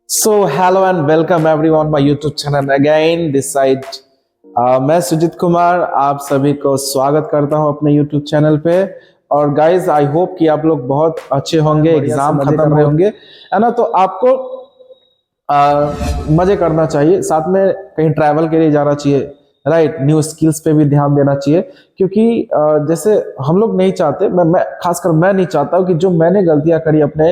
So hello and welcome everyone my YouTube channel again this side मैं सुजीत कुमार आप सभी को स्वागत करता हूं अपने YouTube चैनल पे। और गाइज आई होप कि आप लोग बहुत अच्छे होंगे, एग्जाम खत्म रहे होंगे, है ना। तो आपको मजे करना चाहिए, साथ में कहीं ट्रैवल के लिए जाना चाहिए, राइट। न्यू स्किल्स पे भी ध्यान देना चाहिए, क्योंकि जैसे हम लोग नहीं चाहते, मैं खासकर मैं नहीं चाहता हूँ कि जो मैंने गलतियां करी अपने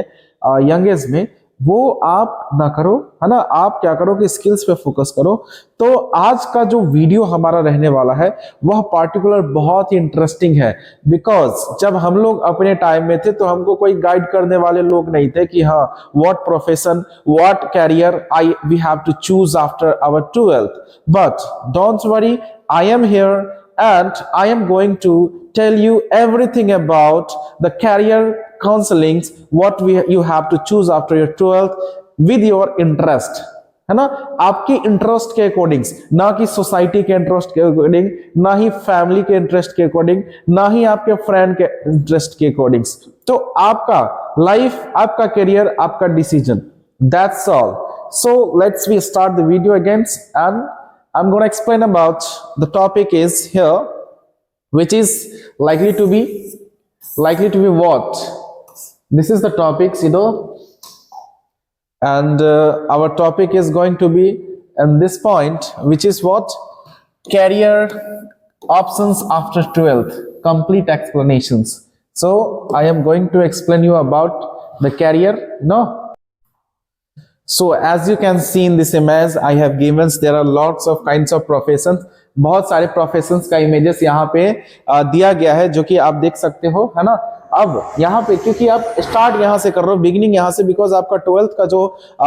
यंग एज में वो आप ना करो, है ना। आप क्या करो कि स्किल्स पे फोकस करो। तो आज का जो वीडियो हमारा रहने वाला है वह पार्टिकुलर बहुत ही इंटरेस्टिंग है, बिकॉज जब हम लोग अपने टाइम में थे तो हमको कोई गाइड करने वाले लोग नहीं थे कि हाँ what profession what career I we have to choose after our 12th। But don't worry, I am here and I am going to tell you everything about the career counselings, what you have to choose after your 12th with your interest, है ना। आपकी interest के according, ना कि society के interest के according, ना ही family के इंटरेस्ट के अकॉर्डिंग, ना ही आपके फ्रेंड के इंटरेस्ट के अकॉर्डिंग। तो आपका लाइफ, आपका करियर, आपका decision, that's all. So let's we start the video again and I'm going to explain about the topic is here, which is likely to be what? This is the topics, and our topic is going to be in this point, which is what? Career options after 12th, complete explanations. So I am going to explain you about the career, So as you can see in this image I have given, there are lots of kinds of professions, बहुत सारे professions का images यहाँ पे दिया गया है, जो कि आप देख सकते हो, है ना। अब यहाँ पे क्योंकि आप स्टार्ट यहाँ से कर रहे हो, बिगिनिंग यहाँ से, बिकॉज आपका 12th का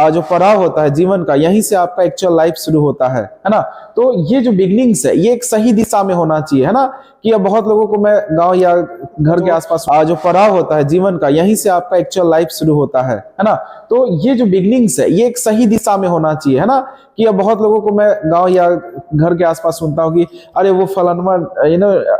जो पड़ाव होता है जीवन का, यहीं से आपका एक्चुअल लाइफ शुरू होता है ना। तो ये जो बिगिनिंग्स है ये एक सही दिशा में होना चाहिए, है ना। कि अब बहुत लोगों को मैं गांव या घर के आसपास जो पड़ाव होता है जीवन का, यहीं से आपका एक्चुअल लाइफ शुरू होता है ना। तो ये जो बिगिनिंग्स है ये एक सही दिशा में होना चाहिए, है ना। कि अब बहुत लोगों को मैं गांव या घर के आसपास सुनता हूँ कि अरे वो फलाना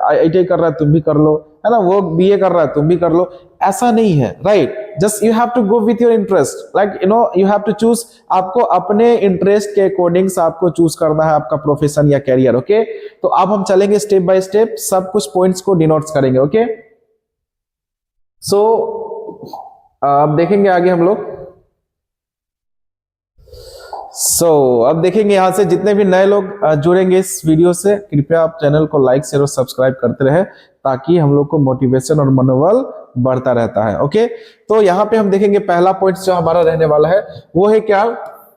आईटीआई कर रहा है तुम भी कर लो, है ना, वो बीए कर रहा है तुम भी कर लो। ऐसा नहीं है, right. Just you have to go with your interest, like you have to choose. आपको अपने इंटरेस्ट के अकॉर्डिंग आपको चूज करना है आपका प्रोफेशन या कैरियर, ओके। तो अब हम चलेंगे स्टेप बाय स्टेप, सब कुछ पॉइंट्स को डिनोट्स करेंगे, ओके। सो अब देखेंगे आगे हम लोग। अब देखेंगे यहां से जितने भी नए लोग जुड़ेंगे इस वीडियो से, कृपया आप चैनल को लाइक शेयर और सब्सक्राइब करते रहे, ताकि हम लोग को मोटिवेशन और मनोबल बढ़ता रहता है, ओके। तो यहाँ पे हम देखेंगे पहला पॉइंट जो हमारा रहने वाला है वो है क्या?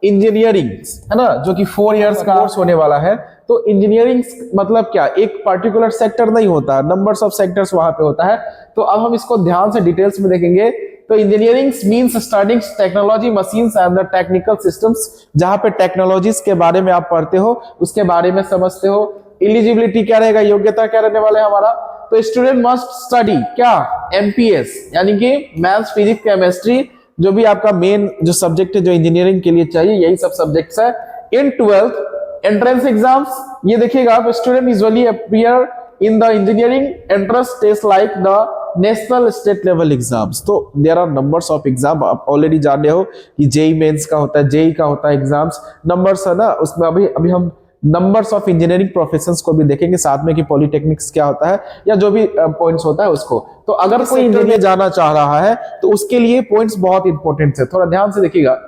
इंजीनियरिंग, है ना, जो कि 4 इयर्स का कोर्स होने वाला है। तो इंजीनियरिंग मतलब क्या? एक पर्टिकुलर सेक्टर नहीं होता, नंबर्स ऑफ सेक्टर्स वहां पे होता है। तो अब हम इसको ध्यान से डिटेल्स में देखेंगे। तो engineering means studying technology machines and the technical systems, जहां पे टेक्नोलॉजीज के बारे में आप पढ़ते हो, उसके बारे में समझते हो। एलिजिबिलिटी क्या रहेगा, योग्यता क्या रहने वाला है हमारा? तो स्टूडेंट मस्ट स्टडी क्या? एमपीएस, यानी कि मैथ्स फिजिक्स केमिस्ट्री, जो भी आपका मेन जो सब्जेक्ट है जो इंजीनियरिंग के लिए चाहिए, यही सब सब्जेक्ट्स है। इन 12th एंट्रेंस एग्जाम्स, ये देखिएगा आप, student usually appear in the engineering entrance test like the national state level exams. तो there are numbers of exam, आप ऑलरेडी जान रहे हो कि जेई मेंस का होता है, जेई का होता है एग्जाम्स, नंबर्स है ना। उसमें अभी हम नंबर्स ऑफ इंजीनियरिंग प्रोफेशंस को भी देखेंगे साथ में, कि पॉलिटेक्निक्स क्या होता है या जो भी पॉइंट्स होता है उसको। तो अगर कोई इंजीनियर जाना चाह रहा है तो उसके लिए पॉइंट्स बहुत इंपॉर्टेंट है, थोड़ा ध्यान से देखिएगा।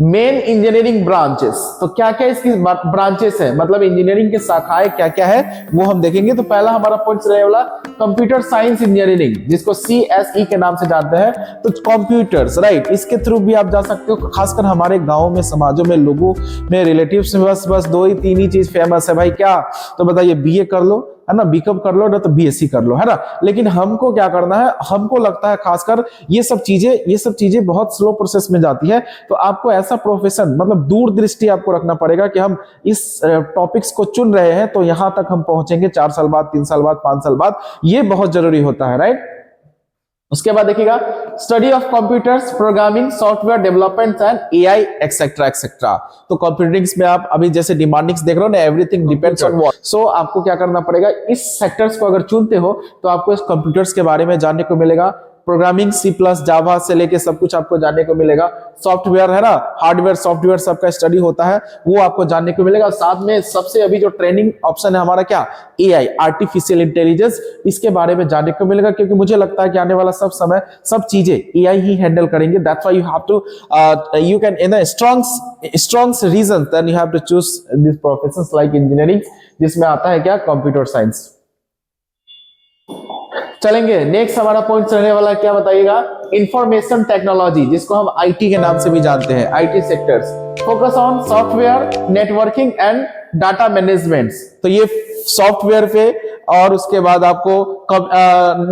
मेन इंजीनियरिंग ब्रांचेस, तो क्या क्या इसकी ब्रांचेस है, मतलब इंजीनियरिंग के शाखाएं क्या क्या है वो हम देखेंगे। तो पहला हमारा पॉइंट रहने वाला कंप्यूटर साइंस इंजीनियरिंग, जिसको सीएसई के नाम से जानते हैं। तो कंप्यूटर्स, राइट, इसके थ्रू भी आप जा सकते हो। खासकर हमारे गांव में, समाजों में, लोगों में, रिलेटिव्स में बस 2 ही 3 ही चीज फेमस है भाई, क्या? तो बताइए, बीए कर लो, है ना, बीकॉम कर लो, ना तो बीएससी कर लो, है ना। लेकिन हमको क्या करना है? हमको लगता है खासकर ये सब चीजें बहुत स्लो प्रोसेस में जाती है। तो आपको ऐसा प्रोफेशन, मतलब दूरदृष्टि आपको रखना पड़ेगा कि हम इस टॉपिक्स को चुन रहे हैं तो यहां तक हम पहुंचेंगे 4 साल बाद, 3 साल बाद, 5 साल बाद। ये बहुत जरूरी होता है, राइट। उसके बाद देखिएगा study of computers, programming, software development and AI etcetera etcetera. तो कंप्यूटरिंग्स में आप अभी जैसे डिमांडिंग्स देख रहे हो ना, एवरीथिंग डिपेंड्स ऑन व्हाट। सो आपको क्या करना पड़ेगा? इस सेक्टर्स को अगर चुनते हो तो आपको इस कंप्यूटर्स के बारे में जानने को मिलेगा, प्रोग्रामिंग सी प्लस जावा से लेके सब कुछ आपको जानने को मिलेगा। सॉफ्टवेयर है ना, हार्डवेयर सॉफ्टवेयर सबका स्टडी होता है, वो आपको जानने को मिलेगा। साथ में सबसे अभी जो ट्रेनिंग ऑप्शन है हमारा क्या, एआई, आर्टिफिशियल इंटेलिजेंस, इसके बारे में जानने को मिलेगा, क्योंकि मुझे लगता है कि आने वाला सब समय सब चीजें एआई ही हैंडल करेंगे। That's why you have to you can in a strong reason then you have to choose these professions like engineering, जिसमें आता है क्या, कंप्यूटर साइंस। चलेंगे नेक्स्ट हमारा पॉइंट रहने वाला क्या बताइएगा, इंफॉर्मेशन टेक्नोलॉजी, जिसको हम आईटी के नाम से भी जानते हैं, IT sectors, focus on software networking and data management. तो ये सॉफ्टवेयर पे और उसके बाद आपको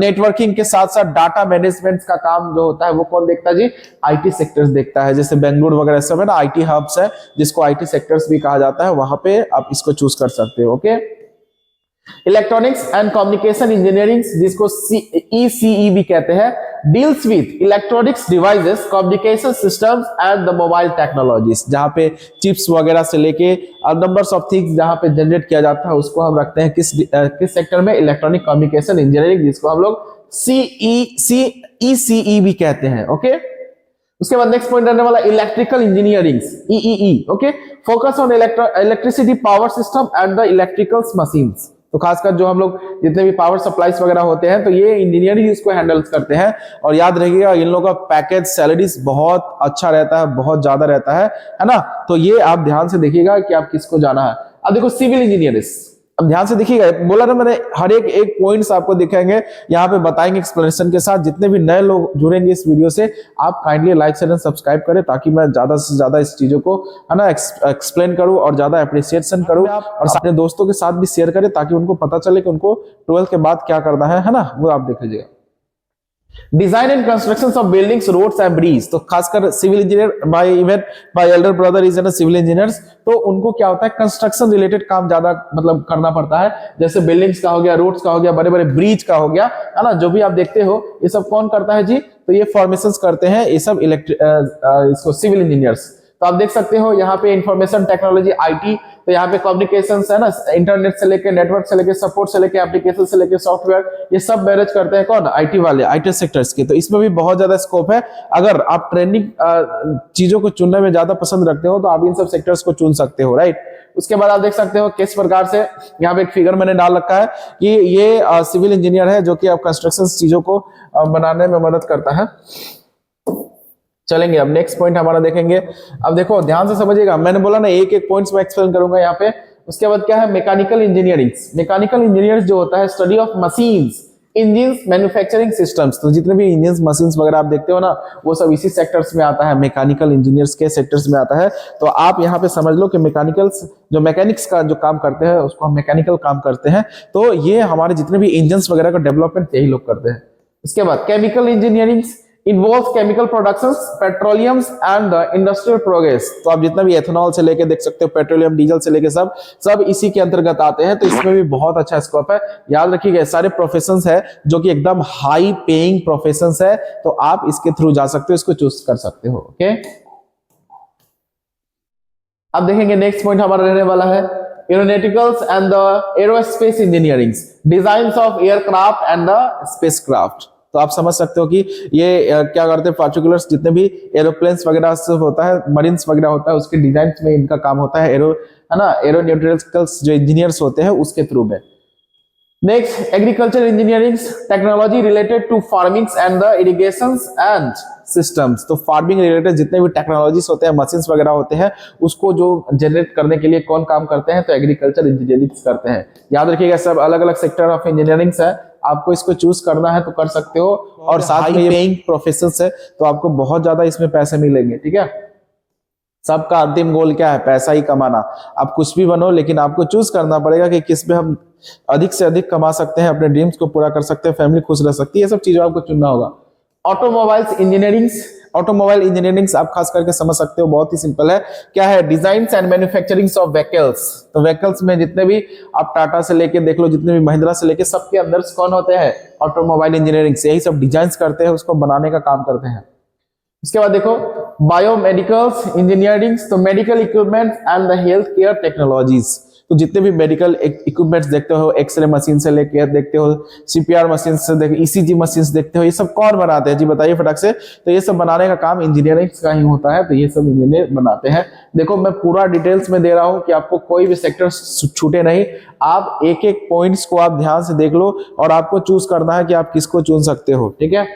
नेटवर्किंग के साथ साथ डाटा मैनेजमेंट का काम जो होता है वो कौन देखता है जी, आईटी सेक्टर्स देखता है। जैसे बेंगलुरु वगैरह सब है ना, आईटी हब्स है, जिसको आईटी सेक्टर्स भी कहा जाता है, वहां पे आप इसको चूज कर सकते हो। Okay, electronics and communication engineering, जिसको ईसीई भी कहते हैं, deals with electronics devices, communication systems and the mobile technologies, जहां पे चिप्स वगैरह से लेके नंबर्स ऑफ थिंग्स जहां पे जनरेट किया जाता है, उसको हम रखते हैं किस सेक्टर में, इलेक्ट्रॉनिक कम्युनिकेशन इंजीनियरिंग, जिसको हम लोग ईसीई भी कहते हैं। ओके, उसके बाद नेक्स्ट पॉइंट रहने वाला electrical engineering, EEE. Okay, focus on electricity power system and the electrical machines. तो खासकर जो हम लोग जितने भी पावर सप्लाईज वगैरह होते हैं, तो ये इंजीनियरिंग इसको हैंडल करते हैं। और याद रखिएगा इन लोगों का पैकेज सैलरीज बहुत अच्छा रहता है, बहुत ज्यादा रहता है ना। तो ये आप ध्यान से देखिएगा कि आप किसको जाना है। अब देखो सिविल इंजीनियरिंग, अब ध्यान से देखिएगा, बोला ना मैंने, हर एक पॉइंट्स आपको दिखाएंगे, यहाँ पे बताएंगे एक्सप्लेनेशन के साथ। जितने भी नए लोग जुड़ेंगे इस वीडियो से, आप kindly like share and subscribe करें, ताकि मैं ज्यादा से ज्यादा इस चीजों को है ना एक्सप्लेन करूं और ज्यादा अप्रिसिएशन करूं, और अपने दोस्तों के साथ भी शेयर करें, ताकि उनको पता चले कि उनको 12th के बाद क्या करना है ना, वो आप देख लीजिएगा। Design and construction of buildings, roads and bridge, तो खासकर civil engineer, my elder brother is an civil engineers, तो उनको क्या होता है, कंस्ट्रक्शन रिलेटेड काम ज्यादा मतलब करना पड़ता है। जैसे बिल्डिंग्स का हो गया, रोड्स का हो गया, बड़े बड़े ब्रिज का हो गया, है ना, जो भी आप देखते हो, ये सब कौन करता है जी, तो ये फॉर्मेशंस करते हैं ये सब इसको सिविल इंजीनियर्स। तो आप देख सकते हो यहाँ पे इंफॉर्मेशन टेक्नोलॉजी आईटी, तो यहाँ पे कम्युनिकेशंस है ना, इंटरनेट से लेके, नेटवर्क से लेके, सपोर्ट से लेके, एप्लीकेशन से लेके, सॉफ्टवेयर, ये सब मैनेज करते हैं कौन, आईटी वाले, आईटी सेक्टर्स के। तो इसमें भी बहुत ज्यादा स्कोप है। अगर आप ट्रेंडिंग चीजों को चुनने में ज्यादा पसंद रखते हो, तो आप इन सब सेक्टर्स को चुन सकते हो, राइट। उसके बाद आप देख सकते हो किस प्रकार से यहाँ पे एक फिगर मैंने डाल रखा है कि ये सिविल इंजीनियर है, जो कि अब कंस्ट्रक्शन चीजों को बनाने में मदद करता है। चलेंगे अब नेक्स्ट पॉइंट हमारा देखेंगे। अब देखो ध्यान से समझिएगा, मैंने बोला ना एक एक पॉइंट्स में एक्सप्लेन करूंगा यहाँ पे। उसके बाद क्या है, मैकेनिकल इंजीनियरिंग। मैकेनिकल इंजीनियर्स जो होता है, study of machines, engines, manufacturing systems. तो जितने भी इंजिन्स, मशीन्स वगैरह आप देखते हो ना, वो सब इसी सेक्टर्स में आता है, मैकेनिकल इंजीनियर्स के सेक्टर्स में आता है। तो आप यहाँ पे समझ लो कि मैकेनिकल्स, जो मैकेनिक्स का जो काम करते हैं, उसको हम मैकेनिकल काम करते हैं। तो ये हमारे जितने भी इंजन्स वगैरह का डेवलपमेंट यही लोग करते हैं। उसके बाद chemical engineering involves chemical productions, petroleums and the industrial progress। तो आप जितना भी एथेनॉल से लेके देख सकते हो, पेट्रोलियम, डीजल से लेके सब इसी के अंतर्गत आते हैं। तो इसमें भी बहुत अच्छा स्कोप है। याद रखिएगा, सारे प्रोफेशंस है जो कि एकदम हाई पेइंग प्रोफेशंस है, तो आप इसके थ्रू जा सकते हो, इसको चूज कर सकते हो। ओके, अब देखेंगे नेक्स्ट पॉइंट हमारा रहने वाला है aeronauticals and the aerospace engineering, designs of aircraft and the spacecraft. तो आप समझ सकते हो कि ये क्या करते हैं, पार्टिकुलर्स जितने भी एरोप्लेन्स वगैरह से होता है, मरीन्स वगैरह होता है, उसके डिजाइन में इनका काम होता है, है ना, एरोनॉटिकल्स जो इंजीनियर्स होते हैं उसके थ्रू में। Next agriculture engineering, technology related to farming and the irrigation and systems. तो फार्मिंग रिलेटेड जितने भी टेक्नोलॉजीज होते हैं, मशीन्स वगैरह होते हैं, उसको जो जनरेट करने के लिए कौन काम करते हैं, तो एग्रीकल्चर इंजीनियरिंग करते हैं। याद रखिएगा, सब अलग अलग सेक्टर ऑफ इंजीनियरिंग है, आपको इसको चूज करना है तो कर सकते हो। और साथ में ये पेइंग प्रोफेशंस है, तो आपको बहुत ज्यादा इसमें पैसे मिलेंगे। ठीक है, सबका अंतिम गोल क्या है, पैसा ही कमाना। आप कुछ भी बनो, लेकिन आपको चूज करना पड़ेगा कि किस में हम अधिक से अधिक कमा सकते हैं, अपने ड्रीम्स को पूरा कर सकते हैं, फैमिली खुश रह सकती है, ये सब चीजों आपको चुनना होगा। ऑटोमोबाइल्स इंजीनियरिंग, ऑटोमोबाइल इंजीनियरिंग आप खास करके समझ सकते हो, बहुत ही सिंपल है। क्या है, design and manufacturing of vehicles. तो व्हीकल्स में जितने भी आप टाटा से लेके देख लो, जितने भी महिंद्रा से लेके, सबके अंदर कौन होते हैं, ऑटोमोबाइल इंजीनियरिंग से यही सब डिजाइन करते हैं, उसको बनाने का काम करते हैं। उसके बाद देखो बायोमेडिकल्स इंजीनियरिंग, तो medical equipment and the health care technologies. तो जितने भी मेडिकल इक्विपमेंट्स देखते हो, एक्सरे मशीन से लेके देखते हो, सीपीआर मशीन से देखो, ईसीजी मशीन देखते हो, ये सब कौन बनाते हैं जी बताइए फटाक से। तो ये सब बनाने का काम इंजीनियरिंग का ही होता है, तो ये सब इंजीनियर बनाते हैं। देखो मैं पूरा डिटेल्स में दे रहा हूं कि आपको कोई भी सेक्टर छूटे नहीं, आप एक एक पॉइंट्स को आप ध्यान से देख लो और आपको चूज करना है कि आप किसको चुन सकते हो, ठीक है।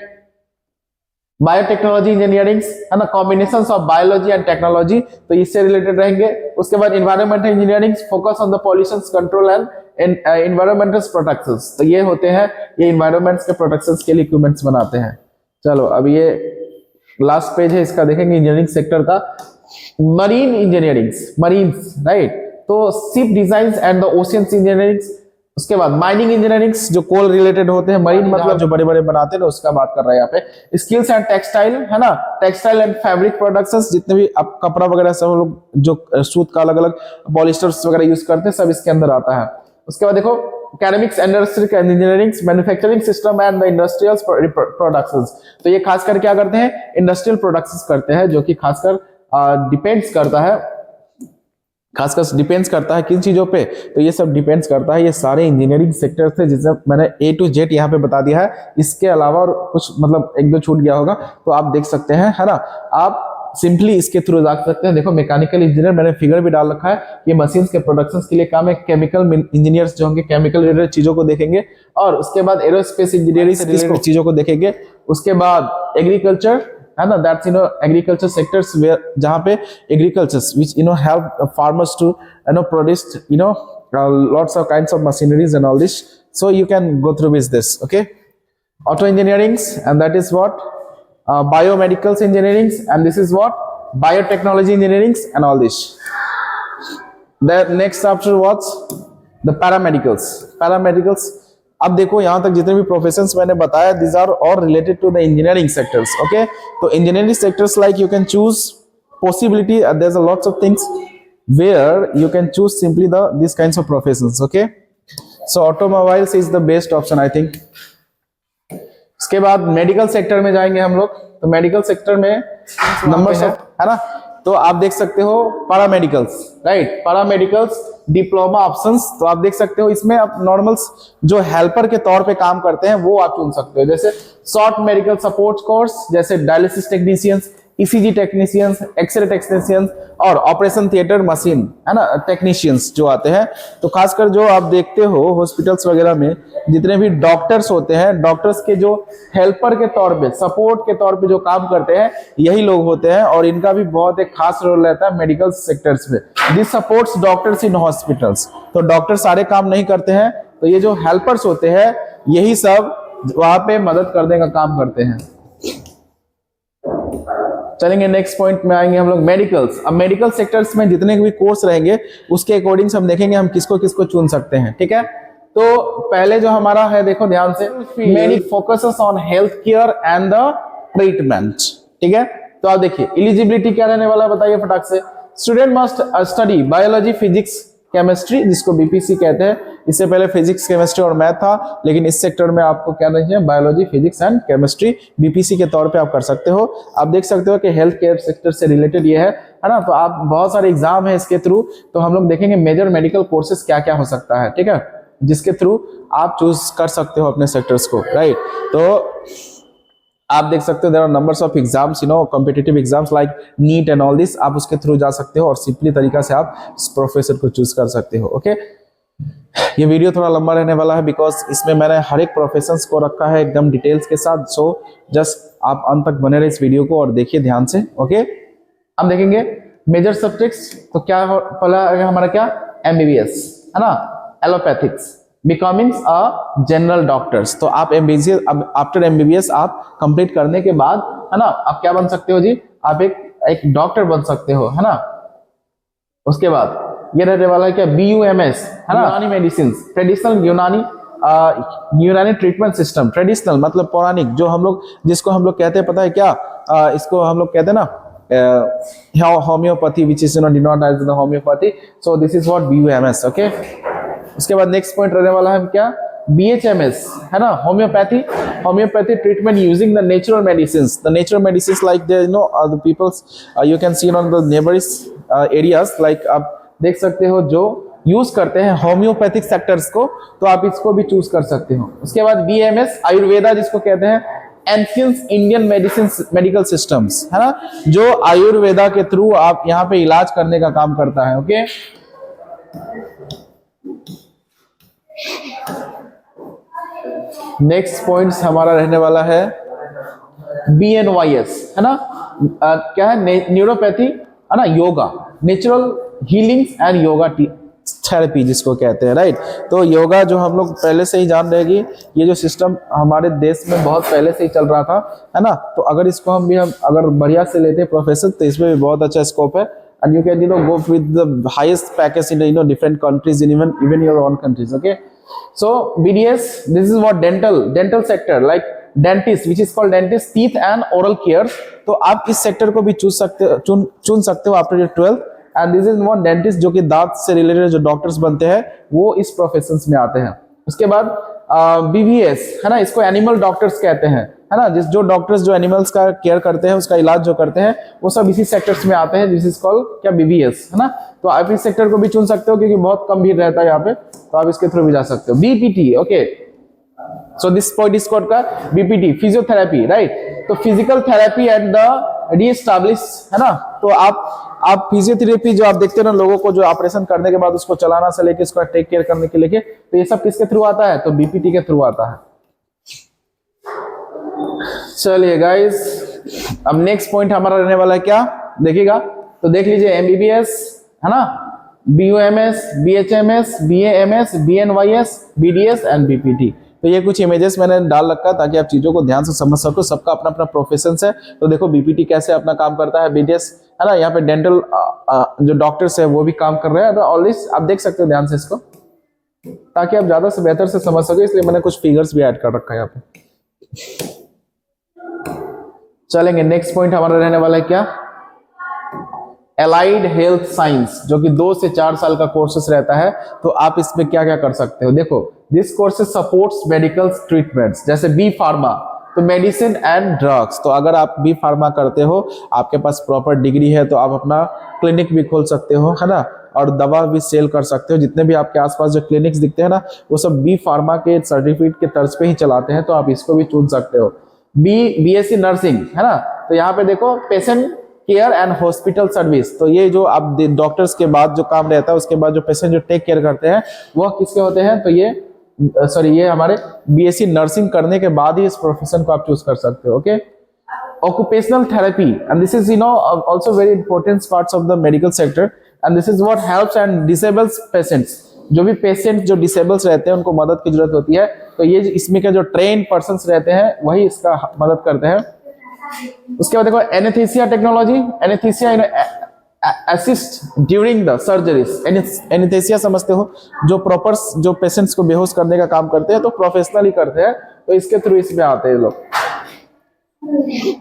बायोटेक्नोलॉजी इंजीनियरिंग है ना, combination of biology and technology, तो इससे रिलेटेड रहेंगे। उसके बाद environmental engineering, focus on the pollution control and environmental protections, तो ये होते हैं, ये इन्वायरमेंट्स के प्रोटेक्शंस के लिए इक्विपमेंट्स बनाते हैं। चलो अब ये लास्ट पेज है इसका, देखेंगे इंजीनियरिंग सेक्टर का। मरीन इंजीनियरिंग, मरीन्स राइट, तो ship design and the oceans engineering. उसके बाद माइनिंग इंजीनियरिंग जो कोल रिलेटेड होते हैं, मरीन मतलब जो बड़े बड़े बनाते हैं ना, उसका बात कर रहा है यहाँ पे। स्किल्स एंड टेक्सटाइल है ना, टेक्सटाइल एंड फैब्रिक प्रोडक्शंस, जितने भी आप कपड़ा वगैरह सब लोग जो सूत का अलग अलग पॉलिस्टर्स वगैरह यूज करते हैं, सब इसके अंदर आता है। उसके बाद देखो academics, industrial engineering, manufacturing system and the industrial productions, तो ये खासकर क्या करते हैं, इंडस्ट्रियल प्रोडक्ट्स करते हैं, जो कि खासकर डिपेंड्स करता है, खासकर डिपेंड्स करता है किन चीजों पे, तो ये सब डिपेंड्स करता है। ये सारे इंजीनियरिंग सेक्टर थे जिसे मैंने A to Z यहाँ पे बता दिया है, इसके अलावा और कुछ मतलब एक दो छूट गया होगा तो आप देख सकते हैं, है ना। आप सिंपली इसके थ्रू जा सकते हैं। देखो मैकेनिकल इंजीनियर मैंने फिगर भी डाल रखा है, ये मशीन्स के प्रोडक्शन के लिए काम है। केमिकल इंजीनियर्स जो होंगे केमिकल रिलेटेड चीजों को देखेंगे, और उसके बाद एरोस्पेस इंजीनियरिंग से रिलेटेड चीजों को देखेंगे। उसके बाद एग्रीकल्चर है ना, दैट्स एग्रीकल्चर सेक्टर्स वेयर, जहां पे agricultures which help farmers to produce lots of kinds of machineries and all this, so you can go through with this, okay. Auto engineering, and that is what biomedical engineering, and this is what biotechnology engineering and all this. The next after what the paramedicals। अब देखो यहां तक जितने भी professions मैंने बताया, these are all related to the engineering sectors, okay। तो engineering sectors like you can choose possibility, there's a lots of things where you can choose simply these kinds of professions, okay। So automobiles is the best option I think। उसके बाद medical sector में जाएंगे हम लोग, तो medical sector में number है ना, तो आप देख सकते हो paramedicals, right, paramedicals diploma options, तो आप देख सकते हो इसमें आप नॉर्मल्स जो हेल्पर के तौर पे काम करते हैं वो आप चुन सकते हो, जैसे शॉर्ट मेडिकल सपोर्ट कोर्स, जैसे dialysis technicians, ECG technicians, x-ray technicians और ऑपरेशन थिएटर मशीन है ना टेक्नीशियंस जो आते हैं। तो खासकर जो आप देखते हो हॉस्पिटल्स वगैरह में जितने भी डॉक्टर्स होते हैं, डॉक्टर्स के जो हेल्पर के तौर पे, सपोर्ट के तौर पे जो काम करते हैं, यही लोग होते हैं, और इनका भी बहुत एक खास रोल रहता है मेडिकल सेक्टर्स में। This supports doctors in hospitals, तो डॉक्टर सारे काम नहीं करते हैं, तो ये जो हेल्पर्स होते हैं यही सब वहां पे मदद करने का काम करते हैं। चलेंगे नेक्स्ट पॉइंट में आएंगे हम लोग मेडिकल्स। अब मेडिकल सेक्टर्स में जितने भी कोर्स रहेंगे उसके अकॉर्डिंग हम देखेंगे हम किसको किसको चुन सकते हैं, ठीक है। तो पहले जो हमारा है देखो ध्यान से, many focuses on health care and the treatment, ठीक है। तो आप देखिए एलिजिबिलिटी क्या रहने वाला है बताइए फटाक से। Student must study biology, physics, chemistry, जिसको बीपीसी कहते हैं। इससे पहले फिजिक्स, केमिस्ट्री और मैथ था, लेकिन इस सेक्टर में आपको क्या नहीं है, biology, physics and chemistry BPC के तौर पे आप कर सकते हो। आप देख सकते हो कि हेल्थ केयर सेक्टर से रिलेटेड ये है ना। तो आप बहुत सारे एग्जाम है इसके थ्रू, तो हम लोग देखेंगे मेजर मेडिकल कोर्सेज क्या क्या हो सकता है, ठीक है, जिसके थ्रू आप चूज कर सकते हो अपने सेक्टर्स को, राइट। तो आप देख सकते हो there are numbers of exams, competitive exams like NEET and all this, आप उसके थ्रू जा सकते हो और सिंपली तरीका से आप प्रोफेसर को चूज कर सकते हो, ओके। ये वीडियो थोड़ा लंबा रहने वाला है बिकॉज इसमें मैंने हर एक प्रोफेशंस को रखा है एकदम डिटेल्स के साथ, सो जस्ट आप अंत तक बने रहे इस वीडियो को और देखिए ध्यान से, ओके। अब देखेंगे मेजर सब्जेक्ट्स, तो क्या पहला हमारा क्या, एमबीबीएस है ना, allopathics, becoming a general doctors. तो आप एमबीबीएस, अब आफ्टर एमबीबीएस आप कंप्लीट करने के बाद है ना, आप क्या बन सकते हो जी, आप एक डॉक्टर बन सकते हो, है ना। उसके बाद ये रहने वाला है क्या, बीयूएमएस है ना, यूनानी मेडिसिन, ट्रेडिशनल यूनानी ट्रीटमेंट सिस्टम। ट्रेडिशनल मतलब पौराणिक, जो हम लोग जिसको हम लोग कहते हैं पता है क्या, इसको हम लोग कहते हैं ना homeopathy, which is denote as the homeopathy. So this is what BUMS, okay. उसके बाद नेक्स्ट पॉइंट रहने वाला है क्या, बीएचएमएस है ना, homeopathy treatment using the natural medicines. The natural medicines like the peoples you can see on the neighbours areas, like आप देख सकते हो जो यूज करते हैं होम्योपैथिक सेक्टर्स को, तो आप इसको भी चूज कर सकते हो। उसके बाद बीएमएस आयुर्वेदा, जिसको कहते हैं ancient Indian medicine medical systems, है ना, जो आयुर्वेदा के थ्रू आप यहाँ पे इलाज करने का काम करता है। ओके, नेक्स्ट पॉइंट्स हमारा रहने वाला है BNYS, है ना, क्या है, न्यूरोपैथी, है ना, yoga, natural healings and yoga therapy जिसको कहते हैं, राइट। तो योगा जो हम लोग पहले से ही जान रहे हैं कि ये जो सिस्टम हमारे देश में बहुत पहले से ही चल रहा था, है ना, तो अगर इसको हम अगर बढ़िया से लेते हैं प्रोफेशन, तो इसमें भी बहुत अच्छा स्कोप है, and you can go with the highest package in different countries in even your own countries. Okay, so BDS, this is what dental sector, like dentist which is called dentist, teeth and oral care. तो आप इस sector को भी चुन सकते हो after your 12th, and this is one dentist, जो कि दांत से रिलेटेड जो डॉक्टर्स बनते हैं वो इस प्रोफेशंस में आते हैं। उसके बाद BVS, है ना, इसको एनिमल डॉक्टर्स कहते हैं, है ना, जो डॉक्टर्स जो एनिमल्स का केयर करते हैं, उसका इलाज जो करते हैं, वो सब इसी सेक्टर्स में आते हैं, दिस इज कॉल्ड क्या, BVS, है ना। तो आप इस सेक्टर को भी चुन सकते हो क्योंकि बहुत कम भीड़ रहता है यहाँ पे, तो आप इसके थ्रू भी जा सकते हो। BPT, okay, so this point is called का BPT, फिजियोथेरेपी, राइट। तो physical therapy and the re-establish, है ना, तो आप फिजियोथेरेपी जो आप देखते हो ना, लोगों को जो ऑपरेशन करने के बाद उसको चलाना से लेके उसका टेक केयर करने के लेके, तो ये सब किसके थ्रू आता है, तो BPT के थ्रू आता है। चलिए गाइस, अब नेक्स्ट पॉइंट हमारा रहने वाला है क्या, देखिएगा, तो देख लीजिए MBBS, है ना, BUMS, BHMS, BAMS, BNYS, BDS and BPT। तो ये कुछ इमेजेस मैंने डाल रखा ताकि आप चीजों को ध्यान से समझ सको, सबका अपना अपना प्रोफेशन है। तो देखो BPT कैसे अपना काम करता है, BDS, है ना, यहाँ पे डेंटल जो डॉक्टर्स है वो भी काम कर रहे हैं, तो ऑलवेज आप देख सकते हो ध्यान से इसको, ताकि आप ज्यादा से बेहतर से समझ सको, इसलिए मैंने कुछ फिगर्स भी ऐड कर रखा है यहाँ पे। चलेंगे, नेक्स्ट पॉइंट हमारा रहने वाला है क्या, एलाइड हेल्थ साइंस, जो कि 2 से 4 साल का कोर्सेस रहता है। तो आप इसमें क्या क्या कर सकते हो, देखो, this courses supports medical treatments, जैसे बी फार्मा, तो मेडिसिन एंड ड्रग्स। तो अगर आप बी फार्मा करते हो, आपके पास प्रॉपर डिग्री है, तो आप अपना क्लिनिक भी खोल सकते हो, है ना, और दवा भी सेल कर सकते हो। जितने भी आपके आसपास जो क्लिनिक्स दिखते हैं ना, वो सब बी फार्मा के सर्टिफिकेट के तर्ज पे ही चलाते हैं, तो आप इसको भी चुन सकते हो। BSc नर्सिंग, है ना, तो यहाँ पे देखो patient care and hospital service, तो ये जो आप डॉक्टर्स के बाद जो काम रहता है, उसके बाद जो पेशेंट जो टेक केयर करते हैं वो किसके होते हैं, तो ये हमारे BSc नर्सिंग करने के बाद ही इस प्रोफेशन को आप चूज कर सकते हो। Okay, occupational therapy, and this is also very important parts of the medical sector, and this is what helps and disables patients। जो भी पेशेंट जो डिसेबल्स रहते हैं उनको मदद की जरूरत होती है, तो ये इसमें के जो ट्रेन पर्सन्स रहते हैं वही इसका मदद करते हैं। उसके बाद देखो anaesthesia technology, anaesthesia assist during the surgeries. Anaesthesia समझते हो, जो प्रॉपर जो पेशेंट्स को बेहोश करने का काम करते हैं, तो प्रोफेशनली करते हैं, तो इसके थ्रू इसमें आते हैं लोग।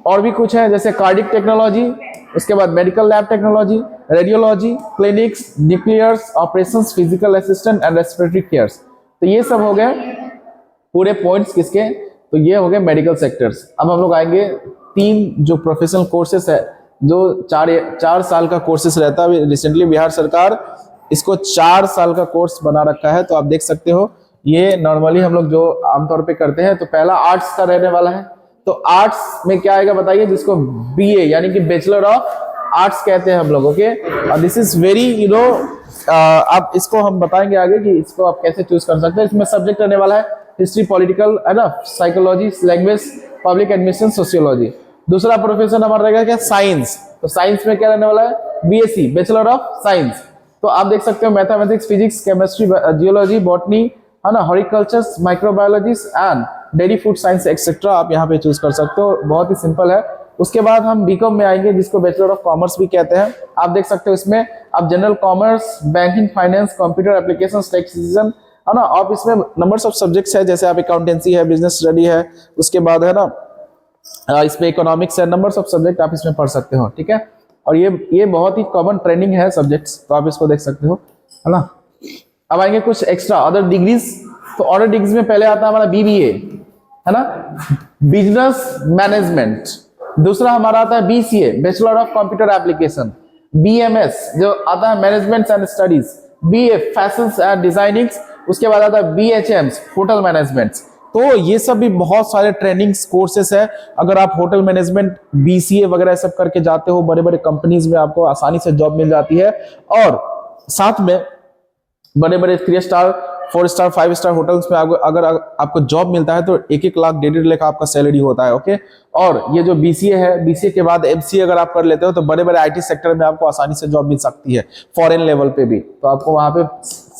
और भी कुछ है, जैसे कार्डिक टेक्नोलॉजी, उसके बाद medical lab technology, radiology, clinics, nuclears, operations, physical assistant and respiratory cares. तो ये सब हो गए पूरे पॉइंट्स किसके, तो ये हो गए मेडिकल सेक्टर्स। अब हम लोग आएंगे 3 जो प्रोफेशनल कोर्सेस है, जो 4 साल का कोर्सेस रहता है। रिसेंटली बिहार सरकार इसको 4 साल का कोर्स बना रखा है, तो आप देख सकते हो। ये नॉर्मली हम लोग जो आमतौर पे करते हैं, तो पहला आर्ट्स का रहने वाला है। तो आर्ट्स में क्या आएगा बताइए, जिसको BA यानी कि बैचलर ऑफ आर्ट्स कहते हैं हम लोग। ओके, और दिस इज वेरी अब इसको हम बताएंगे आगे कि इसको आप कैसे चूज कर सकते हैं। इसमें सब्जेक्ट रहने वाला है हिस्ट्री, पॉलिटिकल, है ना, psychology, language, public administration, sociology. दूसरा प्रोफेशन हमारा रहेगा क्या, साइंस। तो साइंस में क्या रहने वाला है, BSc बैचलर ऑफ साइंस। तो आप देख सकते हो mathematics, physics, chemistry, geology, botany, है ना, horticulture, microbiology and dairy food science etcetera, आप यहाँ पे चूज कर सकते हो। बहुत ही सिंपल है। उसके बाद हम BCom में आएंगे, जिसको बैचलर ऑफ कॉमर्स भी कहते हैं। आप देख सकते हो इसमें आप general commerce, banking, finance, computer application, taxation, है ना, और इसमें नंबर्स ऑफ सब्जेक्ट्स है, जैसे आप अकाउंटेंसी है, बिजनेस स्टडी है, उसके बाद है ना इसमें इकोनॉमिक्स है, नंबर्स ऑफ सब्जेक्ट आप इसमें पढ़ सकते हो। ठीक है, और ये बहुत ही कॉमन ट्रेनिंग है सब्जेक्ट्स, तो आप इसको देख सकते हो, है ना। अब आएंगे कुछ एक्स्ट्रा अदर डिग्रीज। तो अदर डिग्रीज में पहले आता है हमारा BBA, है ना, बिजनेस मैनेजमेंट। दूसरा हमारा आता है BCA, bachelor of computer application. BMS जो आता है management and studies, BA fashion designing, उसके बाद आता है BHM होटल मैनेजमेंट। तो ये सब भी बहुत सारे ट्रेनिंग कोर्सेस है। अगर आप होटल मैनेजमेंट BCA वगैरह सब करके जाते हो, बड़े बड़े कंपनीज में आपको आसानी से जॉब मिल जाती है। और साथ में बड़े बड़े 3 स्टार 4 स्टार 5 स्टार होटल्स में अगर आपको जॉब मिलता है तो 1-1 लाख 1.5 लाख आपका सैलरी होता है। ओके, और ये जो BCA है, BCA के बाद MCA अगर आप कर लेते हो तो बड़े बड़े IT सेक्टर में आपको आसानी से जॉब मिल सकती है, फॉरेन लेवल पे भी। तो आपको वहां पे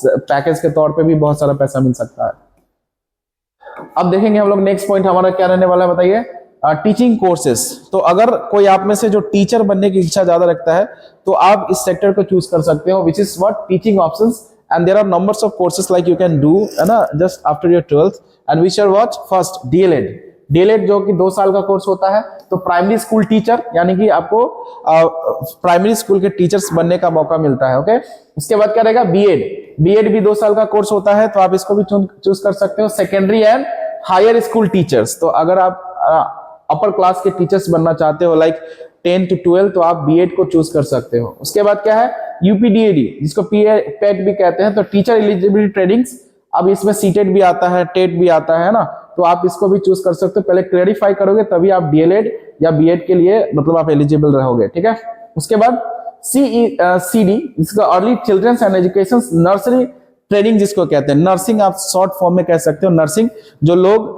पैकेज के तौर पे भी बहुत सारा पैसा मिल सकता है। अब देखेंगे हम लोग नेक्स्ट पॉइंट हमारा क्या रहने वाला है, बताइए। Teaching courses. तो अगर कोई आप में से जो टीचर बनने की इच्छा ज्यादा रखता है तो आप इस सेक्टर को चूज कर सकते हो, which is what teaching options. and there are numbers of courses like you can do है ना just after your 12th, and which are what first DLED जो कि 2 साल का कोर्स होता है। तो प्राइमरी स्कूल टीचर यानी कि आपको प्राइमरी स्कूल के टीचर्स बनने का मौका मिलता है। ओके, उसके बाद क्या रहेगा बीएड भी 2 साल का कोर्स होता है, तो आप इसको भी चूज कर सकते हो। Secondary and higher school teachers, तो अगर आप अपर क्लास के टीचर्स बनना चाहते हो लाइक 10 to 12, तो आप बीएड को चूज कर सकते हो। उसके बाद क्या है UPDAD जिसको PET भी कहते हैं, तो टीचर एलिजिबिलिटी ट्रेनिंग्स। अब इसमें सीटेट भी आता है, टेट भी आता है ना, तो आप इसको भी चूज कर सकते हो। पहले क्लेरिफाई करोगे तभी आप DLED या बीएड के लिए मतलब आप एलिजिबल रहोगे, ठीक है। उसके बाद CECD जिसका early children's and education nursery training जिसको कहते हैं, नर्सिंग आप शॉर्ट फॉर्म में कह सकते हो। नर्सिंग जो लोग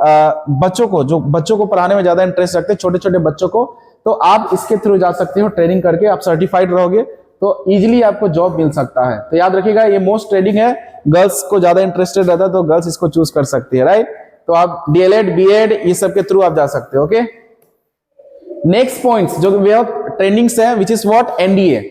बच्चों को पढ़ाने में ज्यादा इंटरेस्ट रखते हैं, छोटे छोटे बच्चों को, तो आप इसके थ्रू जा सकते हो। ट्रेनिंग करके आप सर्टिफाइड रहोगे तो इजीली आपको जॉब मिल सकता है। तो याद रखिएगा ये मोस्ट ट्रेडिंग है, गर्ल्स को ज्यादा इंटरेस्टेड रहता है तो गर्ल्स इसको चूज कर सकती है, राइट। तो आप DLED BEd ये सब के थ्रू आप जा सकते हो। ओके, नेक्स्ट पॉइंट्स जो वे ऑफ ट्रेनिंग्स है विच इज व्हाट NDA।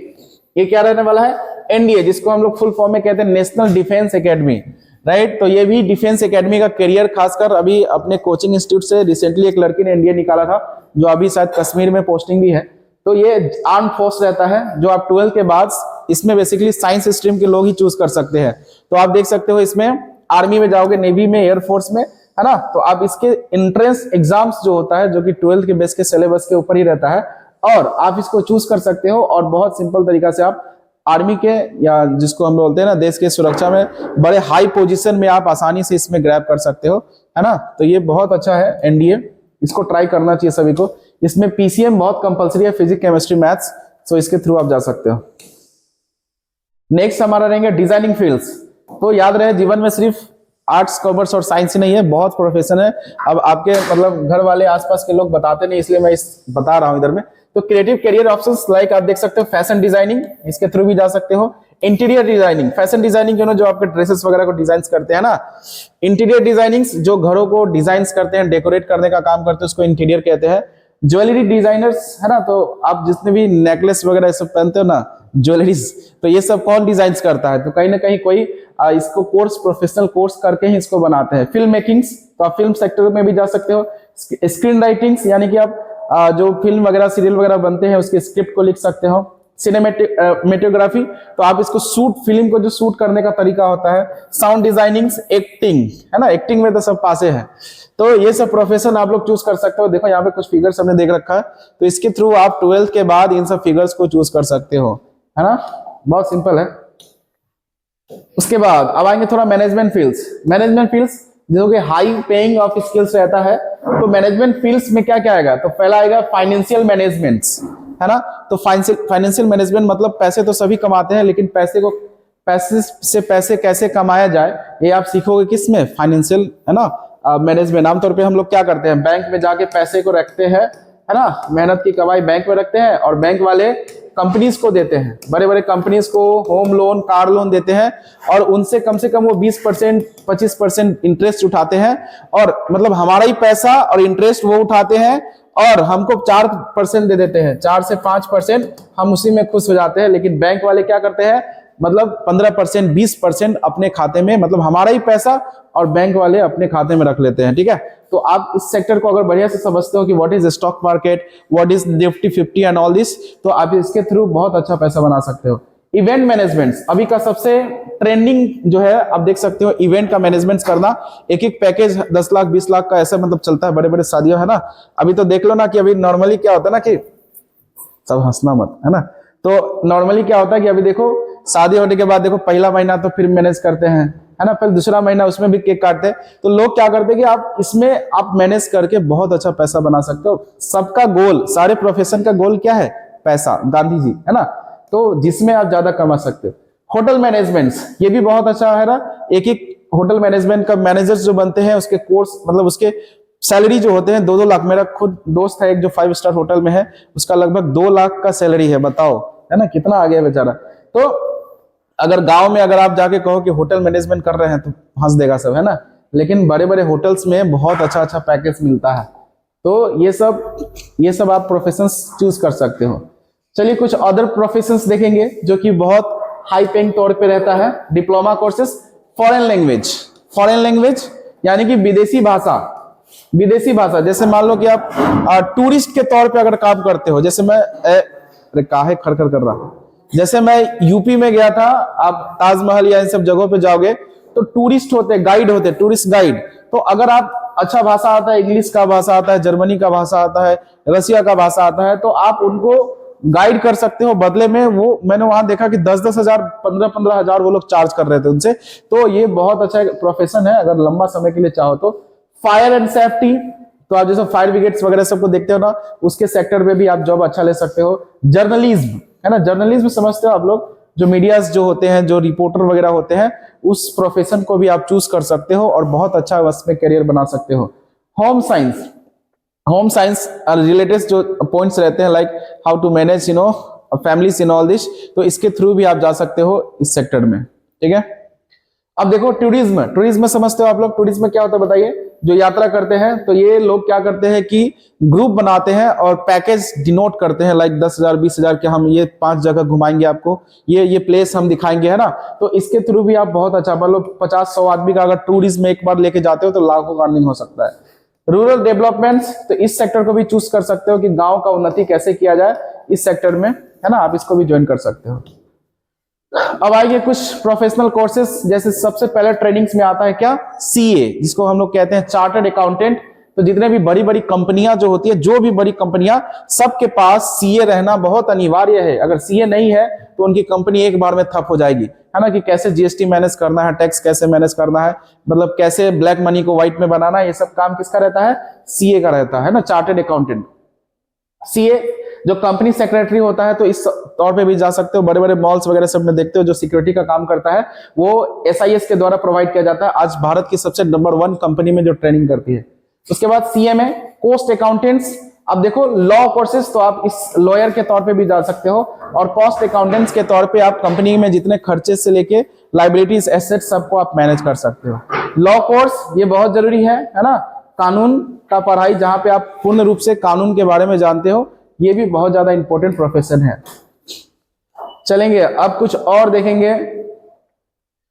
ये क्या रहने वाला है NDA, जिसको हम लोग फुल फॉर्म में कहते हैं नेशनल डिफेंस एकेडमी, राइट। तो ये भी डिफेंस एकेडमी का करियर, खासकर अभी अपने कोचिंग इंस्टीट्यूट से रिसेंटली एक लड़की ने NDA निकाला था जो अभी शायद कश्मीर में पोस्टिंग भी है। तो ये आर्म फोर्स रहता है जो आप 12 के बाद इसमें बेसिकली साइंस स्ट्रीम के लोग ही चूज कर सकते हैं। तो आप देख सकते हो इसमें आर्मी में जाओगे, नेवी में, एयरफोर्स में, है ना। तो आप इसके एंट्रेंस एग्जाम्स जो होता है जो कि 12 के बेस के सिलेबस के ऊपर ही रहता है, और आप इसको चूज कर सकते हो। और बहुत सिंपल तरीका से आप आर्मी के या जिसको हम बोलते हैं ना देश के सुरक्षा में बड़े हाई पोजीशन में आप आसानी से इसमें ग्रैब कर सकते हो, है ना। तो ये बहुत अच्छा है NDA, इसको ट्राई करना चाहिए सभी को। इसमें PCM बहुत कंपलसरी है, फिजिक्स केमिस्ट्री मैथ्स, तो इसके थ्रू आप जा सकते हो। नेक्स्ट हमारा रहेंगे डिजाइनिंग फील्ड्स। तो याद रहे जीवन में सिर्फ आर्ट्स कॉमर्स और साइंस ही नहीं है, बहुत प्रोफेशन है। अब आपके मतलब घर वाले आसपास के लोग बताते नहीं, इसलिए मैं बता रहा हूं इधर में। तो क्रिएटिव करियर ऑप्शंस लाइक आप देख सकते हो फैशन डिजाइनिंग, इसके थ्रू भी जा सकते हो। इंटीरियर डिजाइनिंग, फैशन डिजाइनिंग जो आपके ड्रेसेस वगैरह को डिजाइन करते हैं ना। इंटीरियर डिजाइनिंग जो घरों को डिजाइन करते हैं, डेकोरेट करने का काम करते हैं, उसको इंटीरियर कहते हैं। ज्वेलरी डिजाइनर्स, है ना, तो आप जितने भी नेकलेस वगैरह सब पहनते हो ना, ज्वेलरीज, तो ये सब कौन डिजाइन करता है? तो कहीं ना कहीं कोई इसको कोर्स, प्रोफेशनल कोर्स करके ही इसको बनाते हैं। फिल्म मेकिंग्स, तो आप फिल्म सेक्टर में भी जा सकते हो। स्क्रीन राइटिंग्स यानी कि आप जो फिल्म वगैरह सीरियल वगैरह बनते हैं उसके स्क्रिप्ट को लिख सकते हो। सिनेमेटोग्राफी, तो आप इसको फिल्म को जो शूट करने का तरीका होता है। साउंड डिजाइनिंग, एक्टिंग, है ना, एक्टिंग में तो सब पासे हैं। तो ये सब प्रोफेशन आप लोग चूज कर सकते हो। देखो यहाँ पे कुछ फिगर्स हमने देख रखा है, तो इसके थ्रू आप 12th के बाद इन सब फिगर्स को चूज कर सकते हो, है ना, बहुत सिंपल है। उसके बाद अब आएंगे थोड़ा मैनेजमेंट फील्ड्स जो कि हाई पेइंग ऑफ स्किल्स रहता है। तो मैनेजमेंट फील्ड्स में क्या क्या आएगा? तो पहला आएगा फाइनेंशियल मैनेजमेंट, है ना। तो फाइनेंशियल मैनेजमेंट मतलब पैसे तो सभी कमाते हैं, लेकिन पैसे से पैसे कैसे कमाया जाए ये आप सीखोगे किसमें? फाइनेंशियल, है ना, मैनेजमेंट। आमतौर पे हम लोग क्या करते हैं, बैंक में जाके पैसे को रखते हैं, है ना, मेहनत की कमाई बैंक में रखते हैं, और बैंक वाले कंपनीज को देते हैं, बड़े बड़े कंपनीज को होम लोन, कार लोन देते हैं, और उनसे कम से कम वो 20% 25% इंटरेस्ट उठाते हैं, और मतलब हमारा ही पैसा और इंटरेस्ट वो उठाते हैं, और हमको 4% दे देते हैं, 4 से 5%, हम उसी में खुश हो जाते हैं। लेकिन बैंक वाले क्या करते हैं, मतलब 15% 20% अपने खाते में, मतलब हमारा ही पैसा और बैंक वाले अपने खाते में रख लेते हैं, ठीक है। तो आप इस सेक्टर को अगर बढ़िया से समझते हो कि what is stock market, what is Nifty 50 and all this, तो आप इसके थ्रू बहुत अच्छा पैसा बना सकते हो। इवेंट मैनेजमेंट अभी का सबसे ट्रेंडिंग जो है, आप देख सकते हो इवेंट का मैनेजमेंट करना। एक पैकेज 10 लाख 20 लाख का ऐसा मतलब चलता है, बड़े बड़े शादियों, है ना। अभी तो देख लो ना कि अभी नॉर्मली क्या होता है ना, कि सब हंसना मत, है ना। तो नॉर्मली क्या होता है कि अभी देखो शादी होने के बाद देखो पहला महीना तो फिर मैनेज करते हैं, है ना, फिर दूसरा महीना उसमें भी केक काटते हैं। तो लोग क्या करते हैं कि आप इसमें आप मैनेज करके बहुत अच्छा पैसा बना सकते हो। सबका गोल, सारे प्रोफेशन का गोल क्या है? पैसा, गांधी जी, है ना। तो जिसमें आप ज्यादा कमा सकते हो। होटल मैनेजमेंट, ये भी बहुत अच्छा है ना। एक एक होटल मैनेजमेंट का मैनेजर्स जो बनते हैं उसके कोर्स, मतलब उसके सैलरी जो होते हैं 2-2 लाख। मेरा खुद दोस्त है एक जो 5 स्टार होटल में है, उसका लगभग 2 लाख का सैलरी है, बताओ, है ना, कितना आ गया बेचारा। तो अगर गांव में अगर आप जाके कहो कि होटल मैनेजमेंट कर रहे हैं तो हंस देगा सब, है ना। लेकिन बड़े बड़े होटल्स में बहुत अच्छा अच्छा पैकेज मिलता है। तो ये सब आप प्रोफेशंस चूज कर सकते हो। चलिए कुछ अदर प्रोफेशंस देखेंगे जो कि बहुत हाई पेइंग तौर पे रहता है। डिप्लोमा कोर्सेज, फॉरेन लैंग्वेज यानी कि विदेशी भाषा। जैसे मान लो कि आप टूरिस्ट के तौर पे अगर काम करते हो, जैसे मैं अरे काहे खड़खड़ कर रहा, जैसे मैं यूपी में गया था, आप ताजमहल या इन सब जगहों पे जाओगे तो टूरिस्ट होते, गाइड होते, टूरिस्ट गाइड। तो अगर आप अच्छा भाषा आता है, इंग्लिश का भाषा आता है, जर्मनी का भाषा आता है, रसिया का भाषा आता है, तो आप उनको गाइड कर सकते हो। बदले में वो मैंने वहां देखा कि 10-10 हजार, 15-15 हजार वो लोग चार्ज कर रहे थे उनसे। तो ये बहुत अच्छा प्रोफेशन है अगर लंबा समय के लिए चाहो तो। फायर एंड सेफ्टी, तो आप जैसे फायर ब्रिगेड्स वगैरह सबको देखते हो ना, उसके सेक्टर में भी आप जॉब अच्छा ले सकते हो। जर्नलिज्म, है ना, जर्नलिज्म समझते हो आप लोग, जो मीडियाज जो होते हैं, जो रिपोर्टर वगैरह होते हैं, उस प्रोफेशन को भी आप चूज कर सकते हो और बहुत अच्छा उसमें करियर बना सकते हो। होम साइंस रिलेटेड जो पॉइंट्स रहते हैं, like how to manage families in all this, तो इसके थ्रू भी आप जा सकते हो इस सेक्टर में, ठीक है। अब देखो टूरिज्म समझते हो आप लोग। टूरिज्म क्या होता है बताइए? जो यात्रा करते हैं, तो ये लोग क्या करते हैं कि ग्रुप बनाते हैं और पैकेज डिनोट करते हैं, लाइक 10,000 20,000 के हम ये 5 जगह घुमाएंगे आपको, ये प्लेस हम दिखाएंगे, है ना। तो इसके थ्रू भी आप बहुत अच्छा, मतलब 50-100 आदमी का अगर टूरिज्म में एक बार लेके जाते हो तो लाखों का अर्निंग हो सकता है। रूरल डेवलपमेंट्स, तो इस सेक्टर को भी चूज कर सकते हो कि गांव का उन्नति कैसे किया जाए इस सेक्टर में, है ना, आप इसको भी ज्वाइन कर सकते हो। अब आइए कुछ प्रोफेशनल कोर्सेज, जैसे सबसे पहले ट्रेनिंग्स में आता है क्या? सीए, जिसको हम लोग कहते हैं चार्टर्ड अकाउंटेंट। तो जितने भी बड़ी बड़ी कंपनियां जो होती है, जो भी बड़ी कंपनियां, सबके पास सीए रहना बहुत अनिवार्य है। अगर सीए नहीं है तो उनकी कंपनी एक बार में ठप हो जाएगी, है ना। कि कैसे जीएसटी मैनेज करना है, टैक्स कैसे मैनेज करना है, मतलब कैसे ब्लैक मनी को व्हाइट में बनाना है, ये सब काम किसका रहता है? सीए का रहता है ना, चार्टर्ड अकाउंटेंट। सीए जो कंपनी सेक्रेटरी होता है, तो इस तौर पे भी जा सकते हो। बड़े बड़े मॉल्स वगैरह सब में देखते हो जो सिक्योरिटी का काम करता है, वो एसआईएस के द्वारा प्रोवाइड किया जाता है। आज भारत की सबसे नंबर 1 कंपनी में जो ट्रेनिंग करती है। उसके बाद सीएमए, कोस्ट अकाउंटेंट्स। अब देखो लॉ कोर्सेज, तो आप इस लॉयर के तौर पे भी जा सकते हो, और कॉस्ट अकाउंटेंट्स के तौर पे आप कंपनी में जितने खर्चे से लेके लाइबिलिटीज, एसेट्स, सबको आप मैनेज कर सकते हो। लॉ कोर्स ये बहुत जरूरी है ना। कानून का पढ़ाई, जहां पे आप पूर्ण रूप से कानून के बारे में जानते हो, ये भी बहुत ज्यादा इंपॉर्टेंट प्रोफेशन है। चलेंगे अब कुछ और देखेंगे।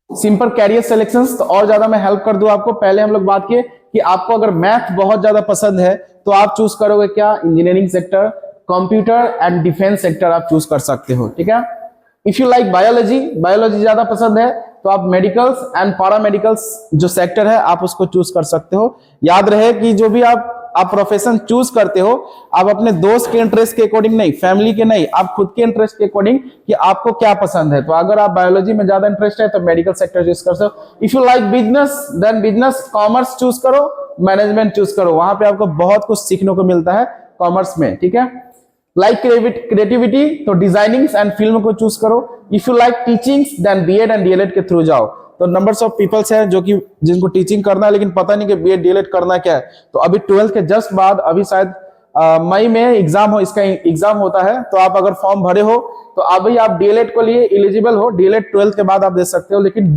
सिंपल कैरियर सिलेक्शंस, तो और ज्यादा मैं हेल्प कर दूं आपको। पहले हम लोग बात किए कि आपको अगर मैथ बहुत ज्यादा पसंद है तो आप चूज करोगे क्या? Engineering sector, computer and defence sector आप चूज कर सकते हो, ठीक है। इफ यू लाइक बायोलॉजी ज्यादा पसंद है तो आप मेडिकल्स एंड पैरामेडिकल्स जो सेक्टर है आप उसको चूज कर सकते हो। याद रहे कि जो भी आप प्रोफेशन चूज करते हो, आप अपने दोस्त के इंटरेस्ट के अकॉर्डिंग नहीं, फैमिली के नहीं, आप खुद के इंटरेस्ट के अकॉर्डिंग कि आपको क्या पसंद है। तो अगर आप बायोलॉजी में ज्यादा इंटरेस्ट है तो मेडिकल सेक्टर चूज कर सकते हो। If you like business, then business, commerce choose करो, मैनेजमेंट चूज करो, वहां पे आपको बहुत कुछ सीखने को मिलता है कॉमर्स में, ठीक है। लाइक क्रिएटिविटी, तो डिजाइनिंग एंड फिल्म को चूज करो। If you like teaching, then BEd and DElEd के थ्रू जाओ। तो नंबर्स ऑफ पीपल्स है जो कि जिनको टीचिंग करना है लेकिन पता नहीं कि बीएड डीएलएड करना क्या है। तो अभी 12th के जस्ट बाद, अभी शायद मई में एग्जाम हो, इसका एग्जाम होता है। तो आप अगर फॉर्म भरे हो तो अभी आप डीएलएड के लिए एलिजिबल हो। डीएलएड 12th के बाद आप दे सकते हो, लेकिन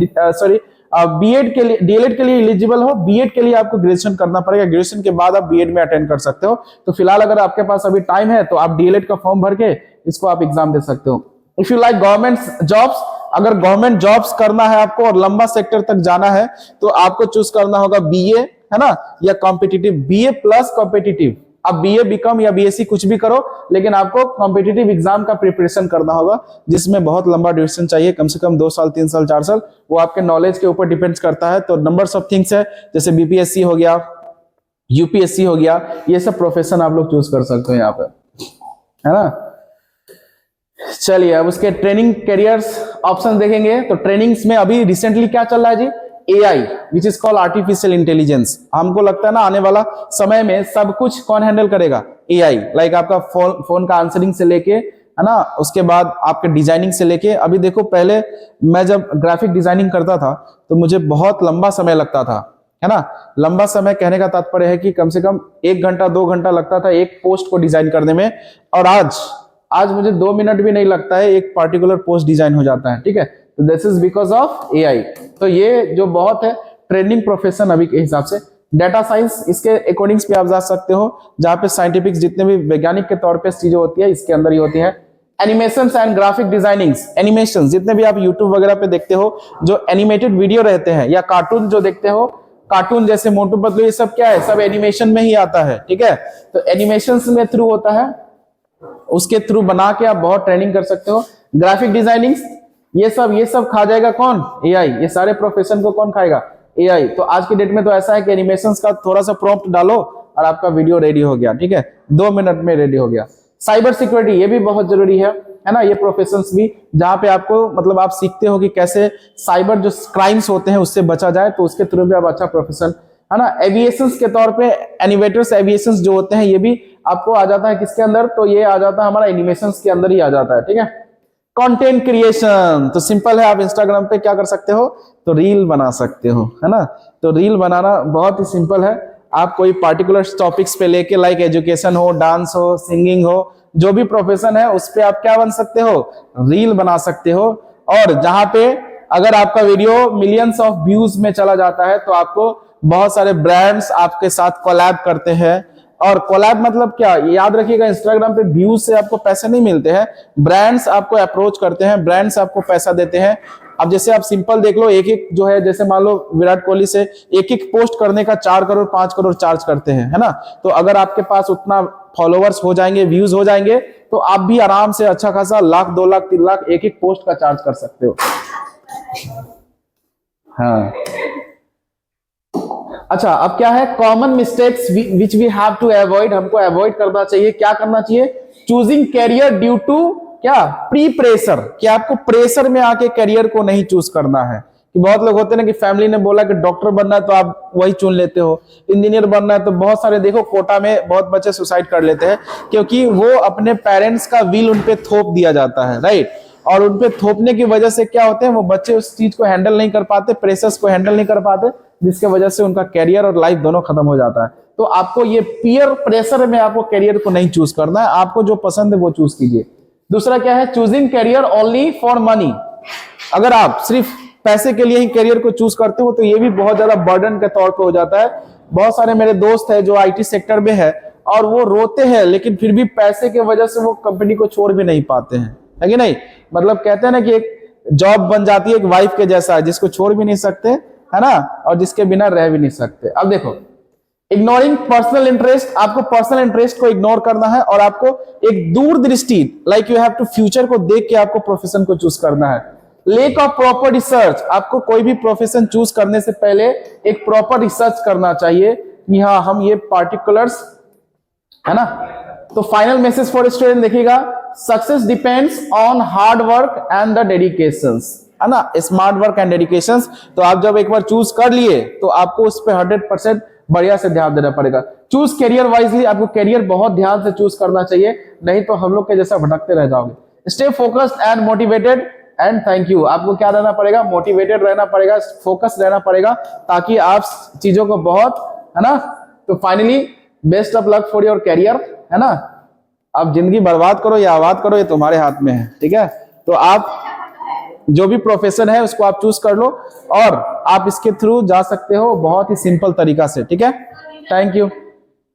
बीएड के लिए, डीएलएड के लिए एलिजिबल हो। बीएड के लिए आपको ग्रेजुएशन करना पड़ेगा, ग्रेजुएशन के बाद आप बीएड में अटेंड कर सकते हो। तो फिलहाल अगर आपके पास अभी टाइम है तो आप डीएलएड का फॉर्म भर के इसको आप एग्जाम दे सकते हो। If you like government jobs, अगर गवर्नमेंट जॉब्स करना है आपको और लंबा सेक्टर तक जाना है तो आपको चूज करना होगा बीए, है ना, या कॉम्पिटिटिव, बीए प्लस कॉम्पिटिटिव। अब बीए बीकॉम या बीएससी कुछ भी करो, लेकिन आपको कॉम्पिटिटिव एग्जाम का प्रिपरेशन करना होगा, जिसमें बहुत लंबा ड्यूरेशन चाहिए, कम से कम 2 साल 3 साल 4 साल। वो आपके नॉलेज के ऊपर डिपेंड्स करता है। तो नंबर्स ऑफ थिंग्स है, जैसे बीपीएससी हो गया, यूपीएससी हो गया, ये सब प्रोफेशन आप लोग चूज कर सकते हो यहाँ पे, है ना। चलिए अब उसके ट्रेनिंग कैरियर्स ऑप्शन देखेंगे तो ट्रेनिंग्स में अभी रिसेंटली क्या चल रहा है जी, AI which is called artificial intelligence. हमको लगता है ना आने वाला समय में सब कुछ कौन हैंडल करेगा, AI। लाइक आपका फोन का आंसरिंग से लेके, है ना, उसके बाद आपके डिजाइनिंग से लेके। अभी देखो, पहले मैं जब ग्राफिक डिजाइनिंग करता था तो मुझे बहुत लंबा समय लगता था, है ना। लंबा समय कहने का तात्पर्य है कि कम से कम 1 घंटा 2 घंटा लगता था एक पोस्ट को डिजाइन करने में, और आज मुझे 2 मिनट भी नहीं लगता है, एक पार्टिकुलर पोस्ट डिजाइन हो जाता है, ठीक है। तो this is because of AI। तो ये जो बहुत है ट्रेंडिंग प्रोफेशन अभी के हिसाब से। डाटा साइंस इसके अकॉर्डिंग्स पे आप जा सकते हो, जहां पे साइंटिफिक जितने भी वैज्ञानिक के तौर पे चीजें होती है इसके अंदर ही होती है। Animations and graphic designings, animation जितने भी आप यूट्यूब वगैरह पे देखते हो, जो एनिमेटेड वीडियो रहते हैं या कार्टून जो देखते हो, कार्टून जैसे मोटू पतलू, ये सब क्या है, सब एनिमेशन में ही आता है, ठीक है। तो एनिमेशन में थ्रू होता है, उसके थ्रू बना के आप बहुत ट्रेनिंग कर सकते हो। ग्राफिक डिजाइनिंग ये सब खा जाएगा कौन, AI। ये सारे प्रोफेशन को कौन खाएगा, AI। तो आज की डेट में तो ऐसा है कि एनिमेशंस का थोड़ा सा प्रॉम्प्ट डालो और आपका वीडियो रेडी हो गया, ठीक है, 2 मिनट में रेडी हो गया। साइबर सिक्योरिटी ये भी बहुत जरूरी है ना। ये प्रोफेशंस भी जहां पे आपको मतलब आप सीखते हो कि कैसे साइबर जो क्राइम्स होते हैं उससे बचा जाए, तो उसके थ्रू भी आप अच्छा प्रोफेशन, है ना। एविएशंस के तौर पे एनिमेटर्स एविएशंस जो होते हैं ये भी आपको आ जाता है किसके अंदर, तो ये आ जाता है हमारा एनिमेशंस के अंदर ही आ जाता है, ठीक है। कंटेंट क्रिएशन तो सिंपल है, आप इंस्टाग्राम पे क्या कर सकते हो, तो रील बना सकते हो, है ना। तो रील बनाना बहुत ही सिंपल है। आप कोई पार्टिकुलर टॉपिक्स पे लेके, लाइक एजुकेशन हो, डांस हो, सिंगिंग हो, जो भी प्रोफेशन है उस पे आप क्या बन सकते हो, रील बना सकते हो। और जहां पे अगर आपका वीडियो मिलियंस ऑफ व्यूज में चला जाता है तो आपको बहुत सारे ब्रांड्स आपके साथ कोलैब करते हैं। और कोलैब मतलब क्या, याद रखिएगा, इंस्टाग्राम पे व्यूज से आपको पैसे नहीं मिलते हैं, ब्रांड्स आपको अप्रोच करते हैं, ब्रांड्स आपको पैसा देते हैं। अब जैसे आप सिंपल देख लो, एक जो है, जैसे मान लो विराट कोहली से एक पोस्ट करने का 4 करोड़ 5 करोड़ चार्ज करते हैं, है ना। तो अगर आपके पास उतना फॉलोवर्स हो जाएंगे, व्यूज हो जाएंगे, तो आप भी आराम से अच्छा खासा 1 लाख 2 लाख 3 लाख एक पोस्ट का चार्ज कर सकते हो। हाँ, अच्छा, अब क्या है, common mistakes which we have to avoid, हमको अवॉइड करना चाहिए। क्या करना चाहिए, चूजिंग कैरियर ड्यू टू क्या, प्री प्रेशर, कि आपको प्रेशर में आके करियर को नहीं चूज करना है। कि बहुत लोग होते हैं ना कि फैमिली ने बोला कि डॉक्टर बनना है तो आप वही चुन लेते हो, इंजीनियर बनना है तो बहुत सारे देखो कोटा में बहुत बच्चे सुसाइड कर लेते हैं, क्योंकि वो अपने पेरेंट्स का विल उन पे थोप दिया जाता है, राइट। और उन पे थोपने की वजह से क्या होते हैं, वो बच्चे उस चीज को हैंडल नहीं कर पाते, प्रेशर्स को हैंडल नहीं कर पाते, जिसके वजह से उनका कैरियर और लाइफ दोनों खत्म हो जाता है। तो आपको ये पीयर प्रेशर में आपको कैरियर को नहीं चूज करना है, आपको जो पसंद है वो चूज कीजिए। दूसरा क्या है, choosing career only for money. अगर आप सिर्फ पैसे के लिए ही कैरियर को चूज करते हो तो ये भी बहुत ज्यादा बर्डन के तौर पे हो जाता है। बहुत सारे मेरे दोस्त हैं जो IT सेक्टर में है और वो रोते हैं, लेकिन फिर भी पैसे की वजह से वो कंपनी को छोड़ भी नहीं पाते हैं, है कि नहीं। मतलब कहते हैं ना कि एक जॉब बन जाती है एक वाइफ के जैसा है, जिसको छोड़ भी नहीं सकते, है ना, और जिसके बिना रह भी नहीं सकते। अब देखो, इग्नोरिंग पर्सनल इंटरेस्ट, आपको पर्सनल इंटरेस्ट को इग्नोर करना है और आपको एक दूरदृष्टि, like you have to future को देख के आपको प्रोफेशन को चूज करना है। लेक ऑफ प्रॉपर रिसर्च, आपको कोई भी प्रोफेशन चूज करने से पहले एक प्रॉपर रिसर्च करना चाहिए कि हाँ हम ये पार्टिकुलर्स, है ना। तो फाइनल मैसेज फॉर स्टूडेंट देखिएगा, success depends on hard work and the dedications, है ना, स्मार्ट वर्क एंड डेडिकेशंस। तो आप जब एक बार चूज कर लिए तो आपको उस पर 100% बढ़िया से ध्यान देना पड़ेगा। चूज कैरियर वाइजली, आपको कैरियर बहुत ध्यान से चूज करना चाहिए, नहीं तो हम लोग के जैसा भटकते रह जाओगे। Stay focused and motivated and thank you, आपको क्या रहना पड़ेगा, मोटिवेटेड रहना पड़ेगा, फोकस रहना पड़ेगा, ताकि आप चीजों को बहुत, है ना। तो finally best of luck for your career, है ना। आप जिंदगी बर्बाद करो या आबाद करो, ये तुम्हारे हाथ में है, ठीक है। तो आप जो भी प्रोफेशन है उसको आप चूज कर लो और आप इसके थ्रू जा सकते हो बहुत ही सिंपल तरीका से, ठीक है। Thank you.